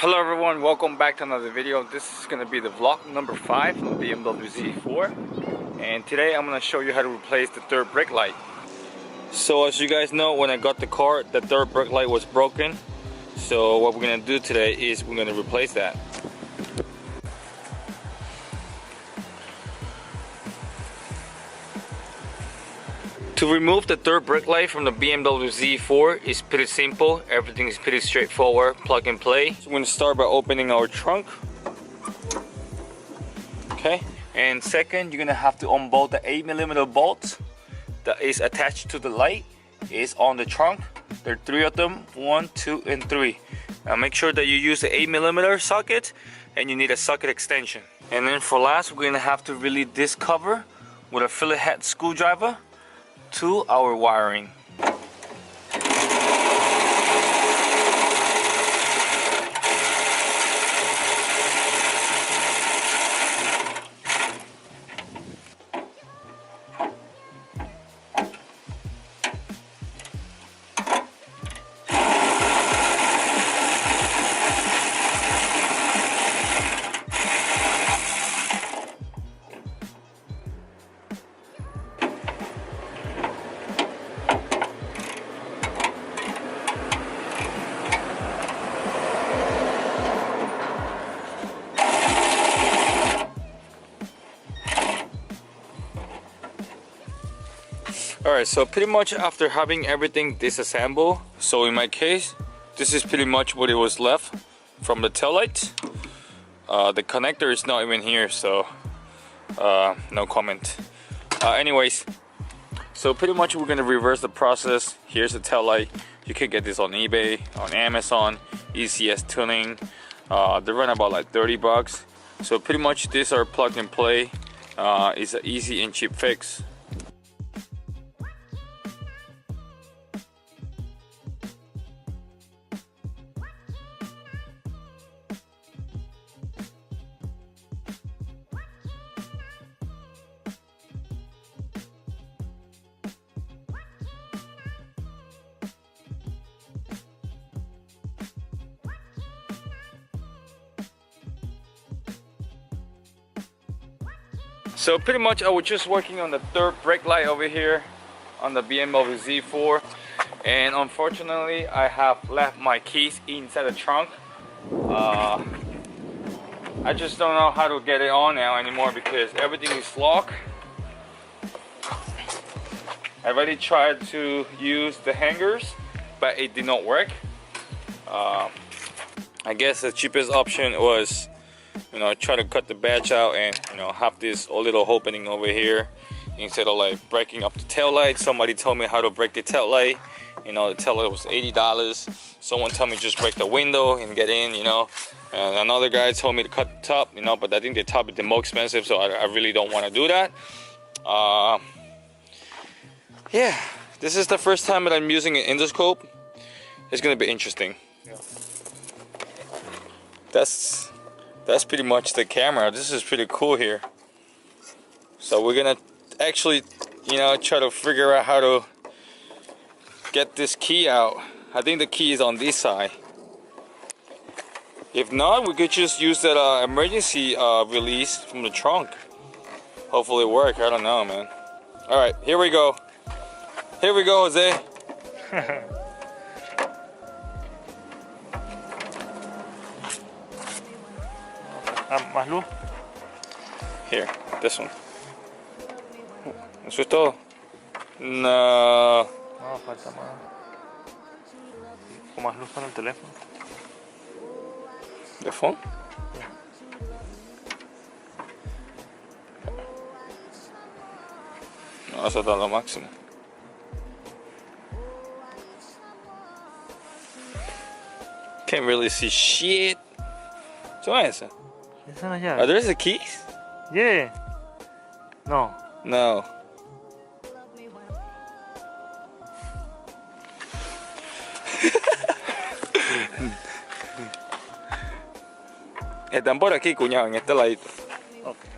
Hello everyone, welcome back to another video. This is going to be the vlog number 5 from the BMW Z4, and today I'm going to show you how to replace the third brake light. So as you guys know, when I got the car, the third brake light was broken. So what we're going to do today is we're going to replace that. To remove the third brake light from the BMW Z4 is pretty simple. Everything is pretty straightforward, plug and play. So we're going to start by opening our trunk. Okay, and second, you're going to have to unbolt the 8mm bolt that is attached to the light. It's on the trunk. There are 3 of them, 1, 2, and 3. Now make sure that you use the 8mm socket, and you need a socket extension. And then for last, we're going to have to release this cover with a fillet head screwdriver to our wiring. Alright, so pretty much after having everything disassembled, so in my case, this is pretty much what it was left from the taillight. The connector is not even here, so no comment. Anyways, so pretty much we're gonna reverse the process. Here's the taillight. You can get this on eBay, on Amazon, ECS tuning. They run about like 30 bucks. So pretty much these are plug and play. It's an easy and cheap fix. So pretty much I was just working on the third brake light over here on the BMW Z4, and unfortunately I have left my keys inside the trunk. I just don't know how to get it on now anymore because everything is locked. I already tried to use the hangers, but it did not work. I guess the cheapest option was, try to cut the badge out and have this little opening over here instead of like breaking up the tail light. Somebody told me how to break the tail light. The tail light was $80. Someone told me just break the window and get in. And another guy told me to cut the top. But I think the top is the more expensive, so I really don't want to do that. Yeah, this is the first time that I'm using an endoscope. It's gonna be interesting. Yeah. That's pretty much the camera. This is pretty cool here. So we're gonna actually, try to figure out how to get this key out. I think the key is on this side. If not, we could just use that emergency release from the trunk. Hopefully it work. I don't know, man. All right, here we go. Here we go, Jose. ¿Más luz? Here, this one. ¿Eso es todo? No. No, falta más. ¿Con más luz con el teléfono? ¿The phone? No, eso está lo máximo. Can't really see shit. ¿Qué es eso? ¿Esa no es llave? Are there the keys? Yeah. No. No. Están por aquí, cuñado, en este ladito. Okay.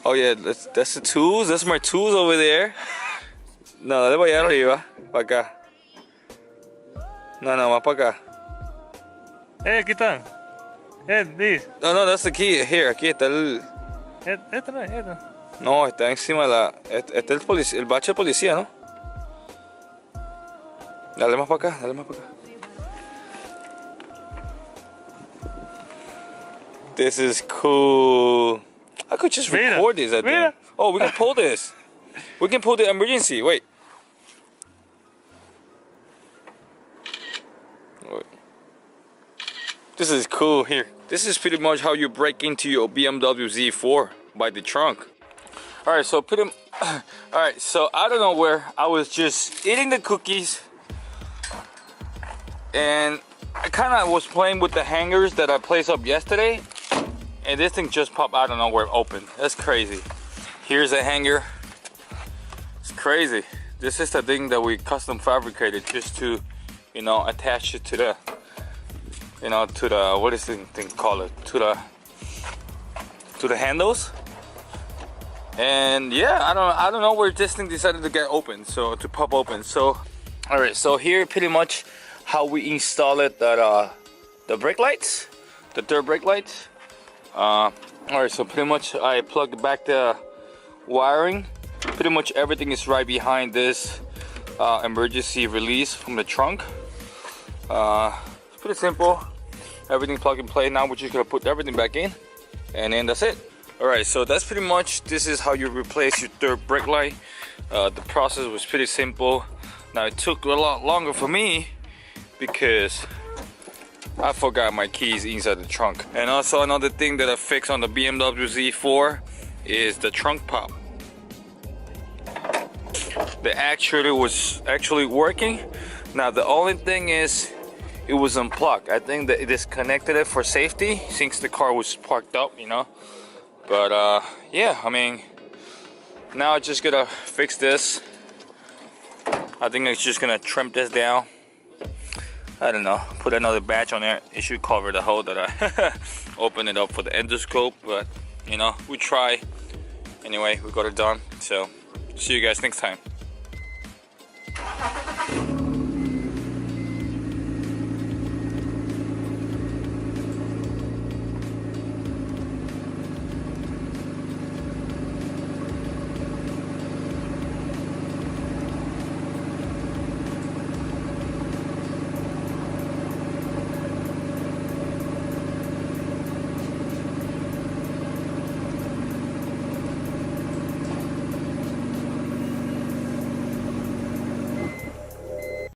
Oh yeah, that's the tools. That's my tools over there. No, dale para allá arriba, para acá. No, no, más para acá. Aquí están. This. No, no, that's the key. Here, aquí está el... Esto no es, esto. No, está encima de la... Este es el bache de policía, ¿no? Dale más para acá, dale más para acá. This is cool. I could just Mira, record this, I think. mira. Oh, we can pull this. We can pull the emergency. Wait. Wait. This is cool here. This is pretty much how you break into your BMW Z4 by the trunk. Alright, so alright, so out of nowhere, I was just eating the cookies and I kinda was playing with the hangers that I placed up yesterday, and this thing just popped out of nowhere open. That's crazy. Here's a hanger. It's crazy. This is the thing that we custom fabricated just to, you know, attach it to the, you know, to the, what is the thing called? To the handles. And yeah, I don't know where this thing decided to get open, so to pop open. So, all right, so here pretty much how we install it, that the brake lights, the third brake lights. All right, so pretty much I plugged back the wiring. Pretty much everything is right behind this emergency release from the trunk. It's pretty simple. Everything plug and play. Now we're just gonna put everything back in, and then that's it. All right, so that's pretty much, this is how you replace your third brake light. The process was pretty simple. Now it took a lot longer for me because I forgot my keys inside the trunk. And also another thing that I fixed on the BMW Z4 is the trunk pop. The actuator was actually working. Now the only thing is it was unplugged. I think that it disconnected it for safety since the car was parked up, you know. But yeah, I mean, now I'm just gonna fix this. I think it's just gonna trim this down. I don't know, put another batch on there. It should cover the hole that I opened it up for the endoscope, but you know, we try. Anyway, we got it done. So see you guys next time.